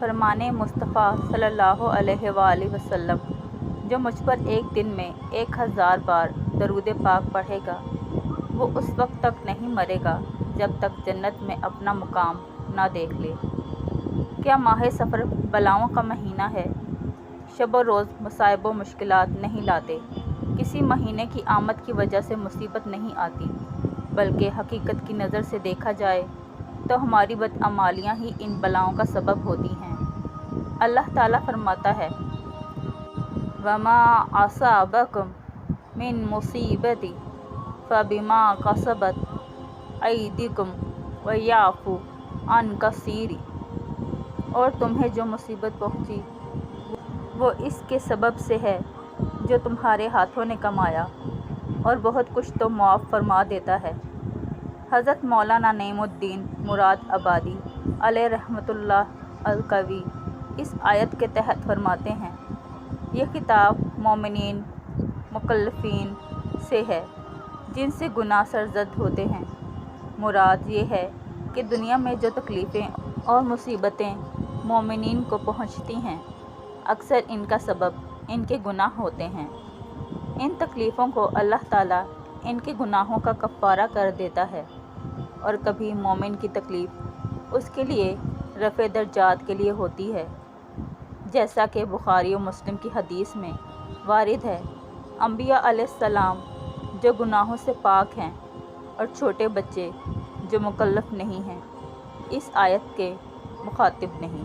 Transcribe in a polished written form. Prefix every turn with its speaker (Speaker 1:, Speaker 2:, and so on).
Speaker 1: فرمان مصطفیٰ صلی اللہ علیہ وآلہ وسلم، جو مجھ پر ایک دن میں 1000 بار درود پاک پڑھے گا، وہ اس وقت تک نہیں مرے گا جب تک جنت میں اپنا مقام نہ دیکھ لے۔ کیا ماہ سفر بلاؤں کا مہینہ ہے؟ شب و روز مصائب و مشکلات نہیں لاتے۔ کسی مہینے کی آمد کی وجہ سے مصیبت نہیں آتی، بلکہ حقیقت کی نظر سے دیکھا جائے تو ہماری بدعمالیاں ہی ان بلاؤں کا سبب ہوتی ہیں۔ اللہ تعالیٰ فرماتا ہے، وَمَا أَصَابَكُم مِّن مُّصِیبَةٍ فَبِمَا کَسَبَتْ أَیْدِیکُمْ وَیَعْفُو عَن کَثِیرٍ۔ اور تمہیں جو مصیبت پہنچی وہ اس کے سبب سے ہے جو تمہارے ہاتھوں نے کمایا، اور بہت کچھ تو معاف فرما دیتا ہے۔ حضرت مولانا نعیم الدین مراد آبادی علیہ رحمۃ اللہ القوی اس آیت کے تحت فرماتے ہیں، یہ خطاب مومنین مکلفین سے ہے جن سے گناہ سرزد ہوتے ہیں۔ مراد یہ ہے کہ دنیا میں جو تکلیفیں اور مصیبتیں مومنین کو پہنچتی ہیں، اکثر ان کا سبب ان کے گناہ ہوتے ہیں۔ ان تکلیفوں کو اللہ تعالیٰ ان کے گناہوں کا کفارہ کر دیتا ہے، اور کبھی مومن کی تکلیف اس کے لیے رفع درجات کے لیے ہوتی ہے، جیسا کہ بخاری و مسلم کی حدیث میں وارد ہے، انبیاء علیہ السلام جو گناہوں سے پاک ہیں اور چھوٹے بچے جو مکلف نہیں ہیں، اس آیت کے مخاطب نہیں۔